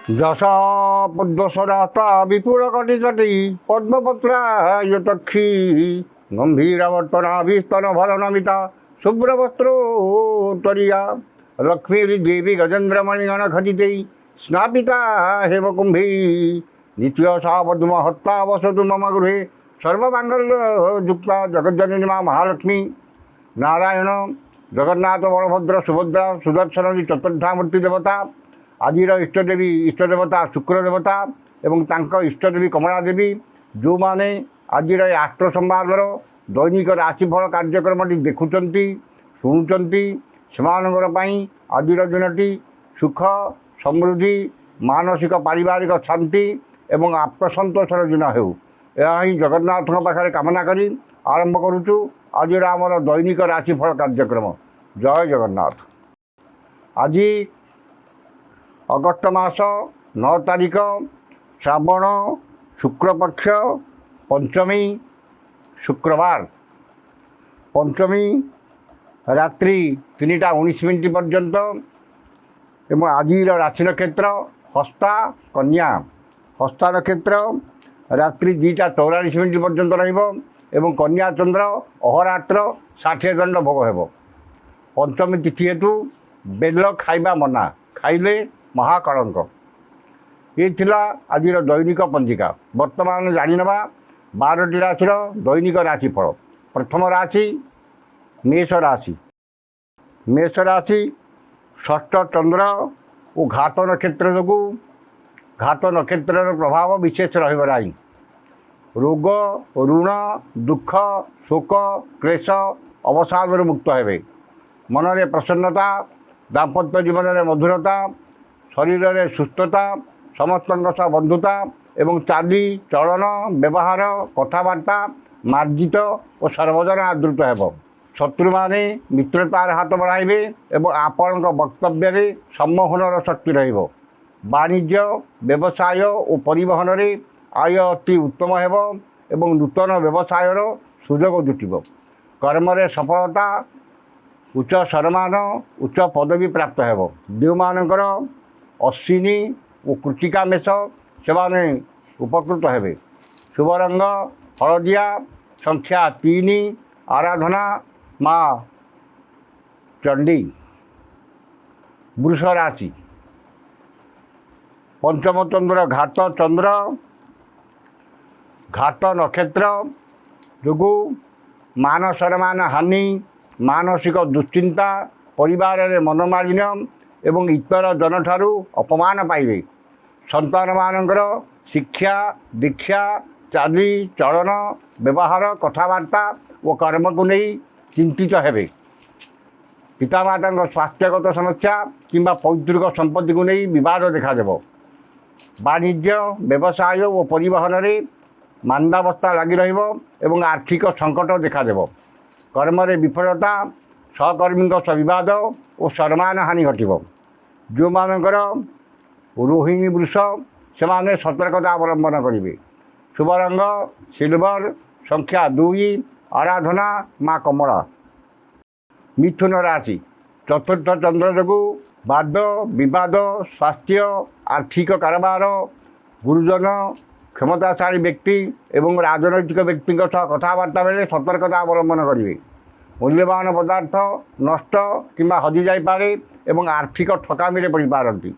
যশা পদ্মসরাতা বিপুল কটিতটি পদ্মপত্রায়তক্ষী গম্ভীরাবর্তনাভিস্তন ভরনমিতা শুভ্রবস্ত্রোত্তরিয়া লক্ষ্মীর্দেবী গজেন্দ্রমণিগণ খচিতৈ স্নাপিতা হেমকুম্ভী দ্বিতীয় সা পদ্মহত্তা বসতু মম গৃহে সর্বমাঙ্গল্যযুক্তা জগজ্জননী মা মহালক্ষ্মী নারায়ণ জগন্নাথ বলভদ্র সুভদ্রা সুদর্শন চতুর্ধা মূর্তি দেবতা ଆଜିର ଇଷ୍ଟଦେବୀ ଇଷ୍ଟଦେବତା ଶୁକ୍ର ଦେବତା ଏବଂ ତାଙ୍କ ଇଷ୍ଟଦେବୀ କମଳା ଦେବୀ ଯେଉଁମାନେ ଆଜିର ଏ ଆଷ୍ଟ୍ର ସମ୍ବାଦର ଦୈନିକ ରାଶିଫଳ କାର୍ଯ୍ୟକ୍ରମଟି ଦେଖୁଛନ୍ତି ଶୁଣୁଛନ୍ତି ସେମାନଙ୍କର ପାଇଁ ଆଜିର ଦିନଟି ସୁଖ ସମୃଦ୍ଧି ମାନସିକ ପାରିବାରିକ ଶାନ୍ତି ଏବଂ ଆତ୍ମସନ୍ତୋଷର ଦିନ ହେଉ ଏହା ହିଁ ଜଗନ୍ନାଥଙ୍କ ପାଖରେ କାମନା କରି ଆରମ୍ଭ କରୁଛୁ ଆଜିର ଆମର ଦୈନିକ ରାଶିଫଳ କାର୍ଯ୍ୟକ୍ରମ। ଜୟ ଜଗନ୍ନାଥ। ଆଜି ଅଗଷ୍ଟ ମାସ 9 ତାରିଖ ଶ୍ରାବଣ ଶୁକ୍ଳପକ୍ଷ ପଞ୍ଚମୀ ଶୁକ୍ରବାର। ପଞ୍ଚମୀ ରାତ୍ରି 3ଟା 19 ପର୍ଯ୍ୟନ୍ତ ଏବଂ ଆଜିର ରାଶି ନକ୍ଷତ୍ର ହସ୍ତା କନ୍ୟା। ହସ୍ତା ନକ୍ଷତ୍ର ରାତ୍ରି 2ଟା 44 ପର୍ଯ୍ୟନ୍ତ ରହିବ ଏବଂ କନ୍ୟା ଚନ୍ଦ୍ର ଅହରାତ୍ର 60 ଦଣ୍ଡ ଭୋଗ ହେବ। ପଞ୍ଚମୀ ତିଥି ହେତୁ ବେଲ ଖାଇବା ମନା, ଖାଇଲେ ମହାକଳଙ୍କ। ଏ ଥିଲା ଆଜିର ଦୈନିକ ପଞ୍ଜିକା। ବର୍ତ୍ତମାନ ଜାଣିନେବା 12ଟି ରାଶିର ଦୈନିକ ରାଶିଫଳ। ପ୍ରଥମ ରାଶି ମେଷ ରାଶି। ମେଷ ରାଶି ଷଷ୍ଠ ଚନ୍ଦ୍ର ଓ ଘାତ ନକ୍ଷତ୍ର ଯୋଗୁଁ ଘାତ ନକ୍ଷତ୍ରର ପ୍ରଭାବ ବିଶେଷ ରହିବ ନାହିଁ। ରୋଗ ଋଣ ଦୁଃଖ ଶୋକ କ୍ଲେଶ ଅବସାଦରୁ ମୁକ୍ତ ହେବେ। ମନରେ ପ୍ରସନ୍ନତା, ଦାମ୍ପତ୍ୟ ଜୀବନରେ ମଧୁରତା, ଶରୀରରେ ସୁସ୍ଥତା, ସମସ୍ତଙ୍କ ସହ ବନ୍ଧୁତା ଏବଂ ଚାଲି ଚଳନ ବ୍ୟବହାର କଥାବାର୍ତ୍ତା ମାର୍ଜିତ ଓ ସର୍ବଜନ ଆଦୃତ ହେବ। ଶତ୍ରୁମାନେ ମିତ୍ରତାର ହାତ ବଢ଼ାଇବେ ଏବଂ ଆପଣଙ୍କ ବକ୍ତବ୍ୟରେ ସମ୍ମୋହନର ଶକ୍ତି ରହିବ। ବାଣିଜ୍ୟ ବ୍ୟବସାୟ ଓ ପରିବହନରେ ଆୟ ଅତି ଉତ୍ତମ ହେବ ଏବଂ ନୂତନ ବ୍ୟବସାୟର ସୁଯୋଗ ଜୁଟିବ। କର୍ମରେ ସଫଳତା, ଉଚ୍ଚ ସମ୍ମାନ, ଉଚ୍ଚ ପଦବୀ ପ୍ରାପ୍ତ ହେବ। ଯେଉଁମାନଙ୍କର ଅଶ୍ୱିନୀ ଓ କୃତ୍ତିକା ମେଷ ସେମାନେ ଉପକୃତ ହେବେ। ଶୁଭ ରଙ୍ଗ ହଳଦିଆ, ସଂଖ୍ୟା 3, ଆରାଧନା ମା ଚଣ୍ଡୀ। ବୃଷ ରାଶି ପଞ୍ଚମ ଚନ୍ଦ୍ର ଘାତ ଚନ୍ଦ୍ର ଘାତ ନକ୍ଷତ୍ର ଯୋଗୁଁ ମାନ ସମ୍ମାନ ହାନି, ମାନସିକ ଦୁଶ୍ଚିନ୍ତା, ପରିବାରରେ ମନୋମାଳିନ୍ୟ ଏବଂ ଇତର ଜନଠାରୁ ଅପମାନ ପାଇବେ। ସନ୍ତାନମାନଙ୍କର ଶିକ୍ଷା ଦୀକ୍ଷା, ଚାଲି ଚଳନ ବ୍ୟବହାର କଥାବାର୍ତ୍ତା ଓ କର୍ମକୁ ନେଇ ଚିନ୍ତିତ ହେବେ। ପିତାମାତାଙ୍କ ସ୍ୱାସ୍ଥ୍ୟଗତ ସମସ୍ୟା କିମ୍ବା ପୈତୃକ ସମ୍ପତ୍ତିକୁ ନେଇ ବିବାଦ ଦେଖାଦେବ। ବାଣିଜ୍ୟ ବ୍ୟବସାୟ ଓ ପରିବହନରେ ମାନ୍ଦାବସ୍ଥା ଲାଗି ରହିବ ଏବଂ ଆର୍ଥିକ ସଙ୍କଟ ଦେଖାଦେବ। କର୍ମରେ ବିଫଳତା, ସହକର୍ମୀଙ୍କ ସହ ବିବାଦ ଓ ସମ୍ମାନ ହାନି ଘଟିବ। ଯେଉଁମାନଙ୍କର ରୋହିଣୀ ବୃଷ ସେମାନେ ସତର୍କତା ଅବଲମ୍ବନ କରିବେ। ଶୁଭ ରଙ୍ଗ ସିଲଭର, ସଂଖ୍ୟା 2, ଆରାଧନା ମା କମଳା। ମିଥୁନ ରାଶି ଚତୁର୍ଥ ଚନ୍ଦ୍ର ଯୋଗୁଁ ବାଦ ବିବାଦ, ସ୍ୱାସ୍ଥ୍ୟ, ଆର୍ଥିକ କାରବାର, ଗୁରୁଜନ, କ୍ଷମତାଶାଳୀ ବ୍ୟକ୍ତି ଏବଂ ରାଜନୈତିକ ବ୍ୟକ୍ତିଙ୍କ ସହ କଥାବାର୍ତ୍ତା ବେଳେ ସତର୍କତା ଅବଲମ୍ବନ କରିବେ। ମୂଲ୍ୟବାନ ପଦାର୍ଥ ନଷ୍ଟ କିମ୍ବା ହଜିଯାଇପାରେ ଏବଂ ଆର୍ଥିକ ଠକାମିରେ ପଡ଼ିପାରନ୍ତି।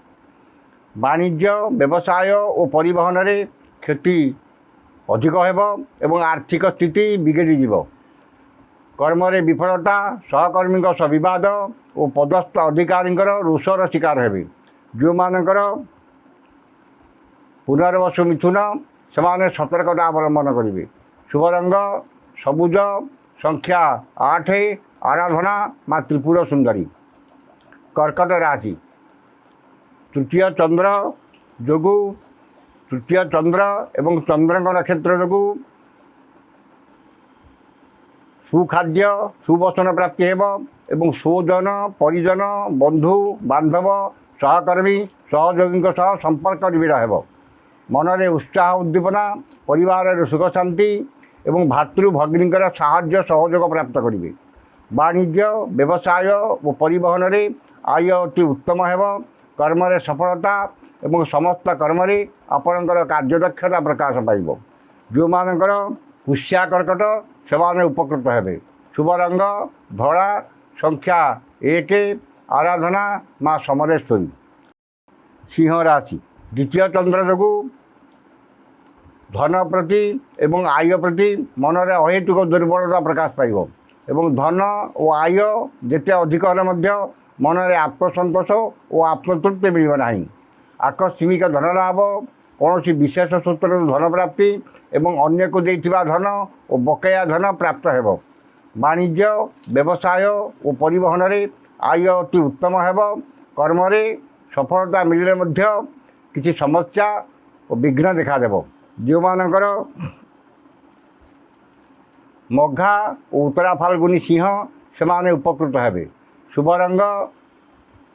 ବାଣିଜ୍ୟ ବ୍ୟବସାୟ ଓ ପରିବହନରେ କ୍ଷତି ଅଧିକ ହେବ ଏବଂ ଆର୍ଥିକ ସ୍ଥିତି ବିଗିଡ଼ିଯିବ। କର୍ମରେ ବିଫଳତା, ସହକର୍ମୀଙ୍କ ସହ ବିବାଦ ଓ ପଦସ୍ଥ ଅଧିକାରୀଙ୍କର ରୋଷର ଶିକାର ହେବେ। ଯେଉଁମାନଙ୍କର ପୁନର୍ବସୁ ମିଥୁନ ସେମାନେ ସତର୍କତା ଅବଲମ୍ବନ କରିବେ। ଶୁଭ ରଙ୍ଗ ସବୁଜ, ସଂଖ୍ୟା 8, ଆରାଧନା ମା ତ୍ରିପୁର ସୁନ୍ଦରୀ। କର୍କଟ ରାଶି ତୃତୀୟ ଚନ୍ଦ୍ର ଯୋଗୁଁ ତୃତୀୟ ଚନ୍ଦ୍ର ଏବଂ ଚନ୍ଦ୍ରଙ୍କ ନକ୍ଷତ୍ର ଯୋଗୁଁ ସୁଖାଦ୍ୟ ସୁବସନ ପ୍ରାପ୍ତି ହେବ ଏବଂ ସ୍ୱଜନ ପରିଜନ ବନ୍ଧୁ ବାନ୍ଧବ ସହକର୍ମୀ ସହଯୋଗୀଙ୍କ ସହ ସମ୍ପର୍କ ନିବିଡ଼ ହେବ। ମନରେ ଉତ୍ସାହ ଉଦ୍ଦୀପନା, ପରିବାରରେ ସୁଖ ଶାନ୍ତି ଏବଂ ଭାତୃ ଭଗ୍ନୀଙ୍କର ସାହାଯ୍ୟ ସହଯୋଗ ପ୍ରାପ୍ତ କରିବେ। ବାଣିଜ୍ୟ ବ୍ୟବସାୟ ଓ ପରିବହନରେ ଆୟ ଅତି ଉତ୍ତମ ହେବ। କର୍ମରେ ସଫଳତା ଏବଂ ସମସ୍ତ କର୍ମରେ ଆପଣଙ୍କର କାର୍ଯ୍ୟଦକ୍ଷତା ପ୍ରକାଶ ପାଇବ। ଯେଉଁମାନଙ୍କର ପୁଷ୍ୟା କର୍କଟ ସେମାନେ ଉପକୃତ ହେବେ। ଶୁଭ ରଙ୍ଗ ଧଳା, ସଂଖ୍ୟା 1, ଆରାଧନା ମା ସମଲେଶ୍ୱରୀ। ସିଂହ ରାଶି, ଦ୍ୱିତୀୟ ଚନ୍ଦ୍ର ଯୋଗୁଁ ଧନ ପ୍ରତି ଏବଂ ଆୟ ପ୍ରତି ମନରେ ଅହେତୁକ ଦୁର୍ବଳତା ପ୍ରକାଶ ପାଇବ ଏବଂ ଧନ ଓ ଆୟ ଯେତେ ଅଧିକ ହେଲେ ମଧ୍ୟ ମନରେ ଆତ୍ମସନ୍ତୋଷ ଓ ଆତ୍ମତୃପ୍ତି ମିଳିବ ନାହିଁ। ଆକସ୍ମିକ ଧନ ଲାଭ, କୌଣସି ବିଶେଷ ସୂତ୍ରରୁ ଧନ ପ୍ରାପ୍ତି ଏବଂ ଅନ୍ୟକୁ ଦେଇଥିବା ଧନ ଓ ବକେୟା ଧନ ପ୍ରାପ୍ତ ହେବ। ବାଣିଜ୍ୟ, ବ୍ୟବସାୟ ଓ ପରିବହନରେ ଆୟ ଅତି ଉତ୍ତମ ହେବ। କର୍ମରେ ସଫଳତା ମିଳିଲେ ମଧ୍ୟ କିଛି ସମସ୍ୟା ଓ ବିଘ୍ନ ଦେଖାଦେବ। ଯେଉଁମାନଙ୍କର ମଘା ଓ ଉତ୍ତରା ଫାଲ୍ଗୁନୀ ସିଂହ ସେମାନେ ଉପକୃତ ହେବେ। ଶୁଭ ରଙ୍ଗ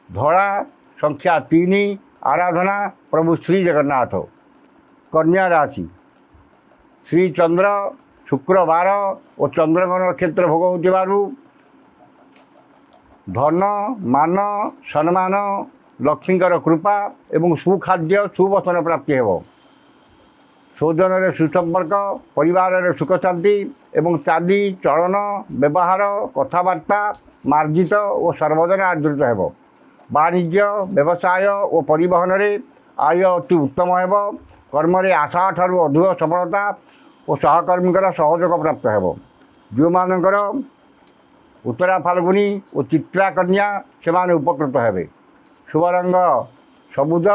ଧଳା, ସଂଖ୍ୟା 3, ଆରାଧନା ପ୍ରଭୁ ଶ୍ରୀ ଜଗନ୍ନାଥ। କନ୍ୟା ରାଶି, ଶ୍ରୀ ଚନ୍ଦ୍ର ଶୁକ୍ରବାର ଓ ଚନ୍ଦ୍ରଙ୍କ ନକ୍ଷତ୍ର ଭୋଗ ହେଉଥିବାରୁ ଧନ, ମାନ, ସମ୍ମାନ, ଲକ୍ଷ୍ମୀଙ୍କର କୃପା ଏବଂ ସୁଖାଦ୍ୟ ସୁବସନ ପ୍ରାପ୍ତି ହେବ। ସୌଜନ୍ୟରେ ସୁସମ୍ପର୍କ, ପରିବାରରେ ସୁଖ ଶାନ୍ତି ଏବଂ ଚାଲି ଚଳନ, ବ୍ୟବହାର, କଥାବାର୍ତ୍ତା ମାର୍ଜିତ ଓ ସର୍ବଜନ ଆଦୃତ ହେବ। ବାଣିଜ୍ୟ, ବ୍ୟବସାୟ ଓ ପରିବହନରେ ଆୟ ଅତି ଉତ୍ତମ ହେବ। କର୍ମରେ ଆଶାଠାରୁ ଅଧିକ ସଫଳତା ଓ ସହକର୍ମୀଙ୍କର ସହଯୋଗ ପ୍ରାପ୍ତ ହେବ। ଯେଉଁମାନଙ୍କର ଉତ୍ତରା ଫାଲ୍ଗୁନୀ ଓ ଚିତ୍ରା କନ୍ୟା ସେମାନେ ଉପକୃତ ହେବେ। ଶୁଭ ରଙ୍ଗ ସବୁଜ,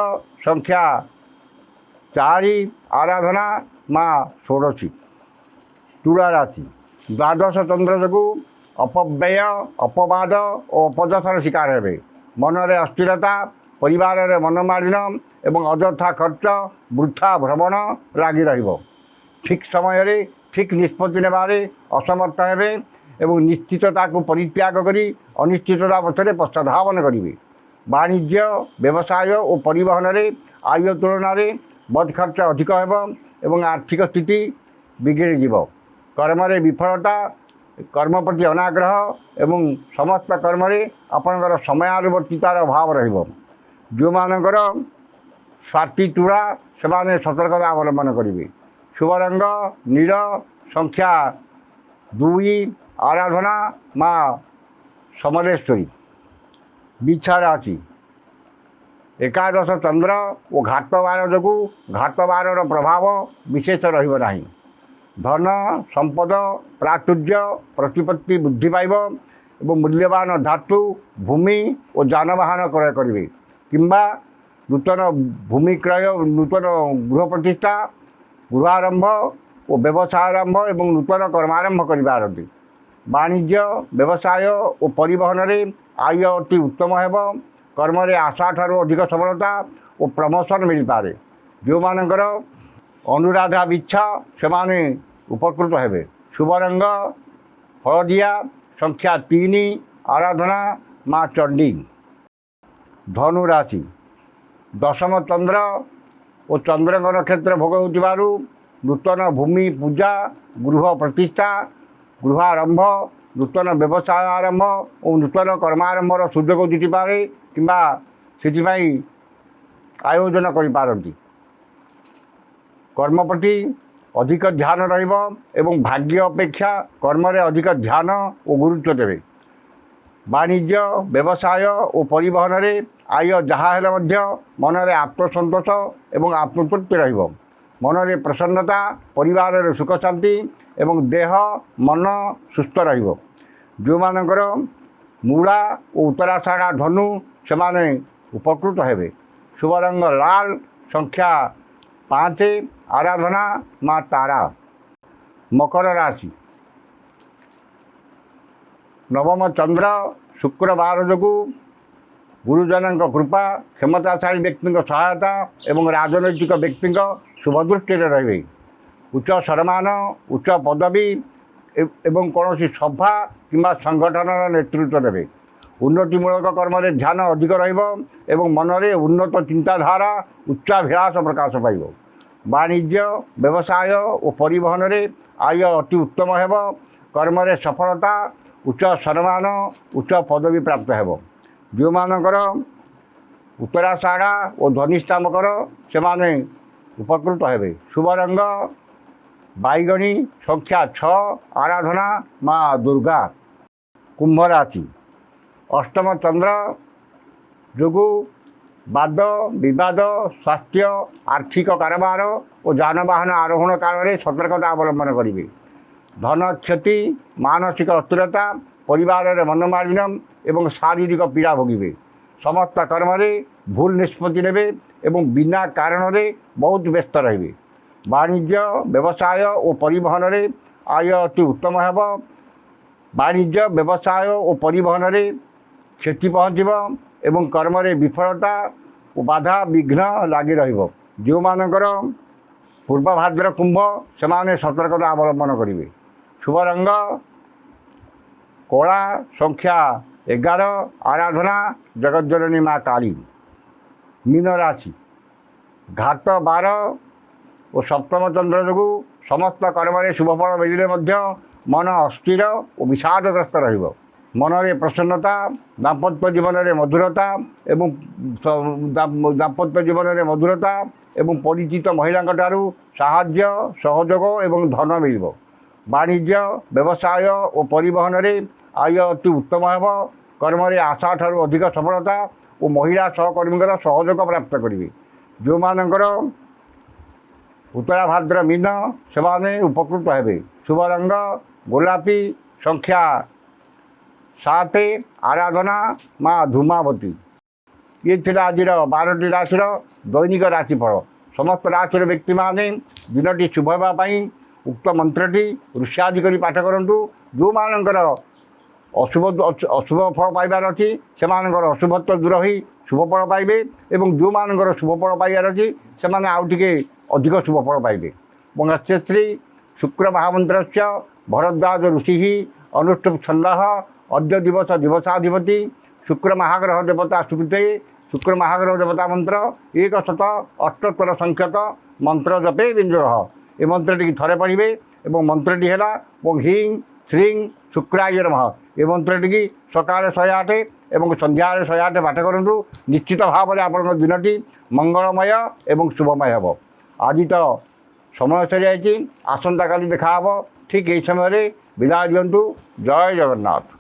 ସଂଖ୍ୟା 4, ଆରାଧନା ମା ଷୋଡ଼ଶୀ। ତୁଳା ରାଶି, ଦ୍ୱାଦଶ ଚନ୍ଦ୍ର ଯୋଗୁଁ ଅପବ୍ୟୟ, ଅପବାଦ ଓ ଅପଯଶର ଶିକାର ହେବେ। ମନରେ ଅସ୍ଥିରତା, ପରିବାରରେ ମନମାଳିନ ଏବଂ ଅଯଥା ଖର୍ଚ୍ଚ, ବୃଥା ଭ୍ରମଣ ଲାଗି ରହିବ। ଠିକ୍ ସମୟରେ ଠିକ୍ ନିଷ୍ପତ୍ତି ନେବାରେ ଅସମର୍ଥ ହେବେ ଏବଂ ନିଶ୍ଚିତତାକୁ ପରିତ୍ୟାଗ କରି ଅନିଶ୍ଚିତତା ପଛରେ ପଶ୍ଚାଧାବନ କରିବେ। ବାଣିଜ୍ୟ, ବ୍ୟବସାୟ ଓ ପରିବହନରେ ଆୟ ତୁଳନାରେ ବଦ୍ ଖର୍ଚ୍ଚ ଅଧିକ ହେବ ଏବଂ ଆର୍ଥିକ ସ୍ଥିତି ବିଗିଡ଼ିଯିବ। କର୍ମରେ ବିଫଳତା, କର୍ମ ପ୍ରତି ଅନାଗ୍ରହ ଏବଂ ସମସ୍ତ କର୍ମରେ ଆପଣଙ୍କର ସମୟାନୁବର୍ତ୍ତିତାର ଅଭାବ ରହିବ। ଯେଉଁମାନଙ୍କର ସ୍ୱାତି ତୁଳା ସେମାନେ ସତର୍କତା ଅବଲମ୍ବନ କରିବେ। ଶୁଭ ରଙ୍ଗ ନୀଳ, ସଂଖ୍ୟା 2, ଆରାଧନା ମା ସମଲେଶ୍ୱରୀ। ବିଛା ରାଶି, ଏକାଦଶ ଚନ୍ଦ୍ର ଓ ଘାତବାର ଯୋଗୁଁ ଘାତବାରର ପ୍ରଭାବ ବିଶେଷ ରହିବ ନାହିଁ। ଧନ, ସମ୍ପଦ, ପ୍ରାଚୁର୍ଯ୍ୟ, ପ୍ରତିପତ୍ତି ବୃଦ୍ଧି ପାଇବ ଏବଂ ମୂଲ୍ୟବାନ ଧାତୁ, ଭୂମି ଓ ଯାନବାହନ କ୍ରୟ କରିବେ କିମ୍ବା ନୂତନ ଭୂମି କ୍ରୟ, ନୂତନ ଗୃହ ପ୍ରତିଷ୍ଠା, ଗୃହାରମ୍ଭ ଓ ବ୍ୟବସାୟ ଆରମ୍ଭ ଏବଂ ନୂତନ କର୍ମାରମ୍ଭ କରିପାରନ୍ତି। ବାଣିଜ୍ୟ, ବ୍ୟବସାୟ ଓ ପରିବହନରେ ଆୟ ଅତି ଉତ୍ତମ ହେବ। କର୍ମରେ ଆଶାଠାରୁ ଅଧିକ ସଫଳତା ଓ ପ୍ରମୋସନ୍ ମିଳିପାରେ। ଯେଉଁମାନଙ୍କର ଅନୁରାଧା ବିଚ୍ଛା ସେମାନେ ଉପକୃତ ହେବେ। ଶୁଭ ରଙ୍ଗ ହଳଦିଆ, ସଂଖ୍ୟା 3, ଆରାଧନା ମା ଚଣ୍ଡୀ। ଧନୁ ରାଶି, ଦଶମ ଚନ୍ଦ୍ର ଓ ଚନ୍ଦ୍ରଙ୍କ ନକ୍ଷତ୍ର ଭୋଗ ହେଉଥିବାରୁ ନୂତନ ଭୂମି ପୂଜା, ଗୃହ ପ୍ରତିଷ୍ଠା, ଗୃହାରମ୍ଭ, ନୂତନ ବ୍ୟବସାୟ ଆରମ୍ଭ ଓ ନୂତନ କର୍ମାରମ୍ଭର ସୁଯୋଗ ଜୁଟିପାରେ କିମ୍ବା ସେଥିପାଇଁ ଆୟୋଜନ କରିପାରନ୍ତି। କର୍ମ ପ୍ରତି ଅଧିକ ଧ୍ୟାନ ରହିବ ଏବଂ ଭାଗ୍ୟ ଅପେକ୍ଷା କର୍ମରେ ଅଧିକ ଧ୍ୟାନ ଓ ଗୁରୁତ୍ୱ ଦେବେ। ବାଣିଜ୍ୟ, ବ୍ୟବସାୟ ଓ ପରିବହନରେ ଆୟ ଯାହା ହେଲେ ମଧ୍ୟ ମନରେ ଆତ୍ମସନ୍ତୋଷ ଏବଂ ଆତ୍ମତୃପ୍ତି ରହିବ। ମନରେ ପ୍ରସନ୍ନତା, ପରିବାରରେ ସୁଖ ଶାନ୍ତି ଏବଂ ଦେହ ମନ ସୁସ୍ଥ ରହିବ। ଯେଉଁମାନଙ୍କର ମୂଳା ଓ ଉତ୍ତରାଷାଢ଼ା ଧନୁ ସେମାନେ ଉପକୃତ ହେବେ। ଶୁଭ ରଙ୍ଗ ଲାଲ, ସଂଖ୍ୟା 5, ଆରାଧନା ମା ତାରା। ମକର ରାଶି, ନବମ ଚନ୍ଦ୍ର ଶୁକ୍ରବାର ଯୋଗୁଁ ଗୁରୁଜନଙ୍କ କୃପା, କ୍ଷମତାଶାଳୀ ବ୍ୟକ୍ତିଙ୍କ ସହାୟତା ଏବଂ ରାଜନୈତିକ ବ୍ୟକ୍ତିଙ୍କ ଶୁଭଦୃଷ୍ଟିରେ ରହିବେ। ଉଚ୍ଚ ସମ୍ମାନ, ଉଚ୍ଚ ପଦବୀ ଏବଂ କୌଣସି ସଭା କିମ୍ବା ସଂଗଠନର ନେତୃତ୍ୱ ଦେବେ। ଉନ୍ନତିମୂଳକ କର୍ମରେ ଧ୍ୟାନ ଅଧିକ ରହିବ ଏବଂ ମନରେ ଉନ୍ନତ ଚିନ୍ତାଧାରା, ଉଚ୍ଚାଭିଳାଷ ପ୍ରକାଶ ପାଇବ। ବାଣିଜ୍ୟ, ବ୍ୟବସାୟ ଓ ପରିବହନରେ ଆୟ ଅତି ଉତ୍ତମ ହେବ। କର୍ମରେ ସଫଳତା, ଉଚ୍ଚ ସମ୍ମାନ, ଉଚ୍ଚ ପଦବୀ ପ୍ରାପ୍ତ ହେବ। ଯେଉଁମାନଙ୍କର उत्तराषाढ़ा और धनिष्ठा मकर से उपकृत हेबे। शुभ रंग बैगणी, संख्या 6, आराधना माँ दुर्गा। कुंभ राशि अष्टम चंद्र जोगु वाद विवाद, स्वास्थ्य, आर्थिक कारोबार और जानवाहन आरोहण काल में सतर्कता अवलंबन करेंगे। धन क्षति, मानसिक अस्थिरता, परिवार में मनोमालिन्य एवं शारीरिक पीड़ा भोगे। समस्त कर्म में भूल निष्पत्ति नेबे एवं बिना कारण रे बहुत व्यस्त रहिबे। वाणिज्य, व्यवसाय और परिवहन रे आय अति उत्तम हेब। वाणिज्य, व्यवसाय और परिवहन रे क्षति पहुँचब एवं कर्म रे विफलता और बाधा विघ्न लगी रहिबो। जो मानकर पूर्व भाद्र कुंभ से सतर्कता अवलंबन करेंगे। शुभ रंग कला, संख्या 11, आराधना जगज्जननी माँ काली। मीन राशि घात 12 और सप्तम चंद्र जोगु समस्त कर्म शुभफल मिले मन अस्थिर और विषादग्रस्त रहिबो। मनरे प्रसन्नता, दाम्पत्य जीवन में मधुरता एवं दाम्पत्य जीवन में मधुरता एवं परिचित महिला साहाय्य सहयोग एवं धन मिल। वाणिज्य, व्यवसाय और परिवहन में आय अति उत्तम हेब। कर्म में आशा ठारू अधिक सफलता और महिला सहकर्मी सहयोग प्राप्त करेंगे। जो मानकर उत्तरा भाद्र मीन से उपकृत हेबे। शुभ रंग गोलापी, संख्या 7, आराधना माँ धूमावती। ये थिला आज 12टी राशि दैनिक राशिफल। समस्त राशि व्यक्ति मैंने दिनटी शुभ होगापाई उक्त मंत्रटी ऋष्यादि कर पाठ करूँ। जो मानकर अशुभ फल पाइबार अच्छी से अशुभत्व दूर हो शुभ फल पाइबे एवं जो मानकर शुभ फल पाइबार अच्छी से आउ टिके अधिक शुभ फल पाइबे। श्री शुक्र महामंत्र भरद्वाज ऋषि अनुष्ठुप छंद अद्य दिवस दिवसाधिपति शुक्र महाग्रह देवता सुकृते। शुक्र महाग्रह देवता मंत्र 178 संख्यक मंत्र जपे बिंजोह। ये मंत्रटी थरे पढ़े और मंत्रटी है ओं ह्रीं श्रीं शुक्राय नमः। ये मंत्रटी सकाଳେ 108 और संध्या 108 पाठ करूँ। निश्चित भाव में आप दिनटी मंगलमय और शुभमय हेब। आज तो समय सरी आसंता काली देखा ठीक यही समय विदाय दिंतु। जय जगन्नाथ।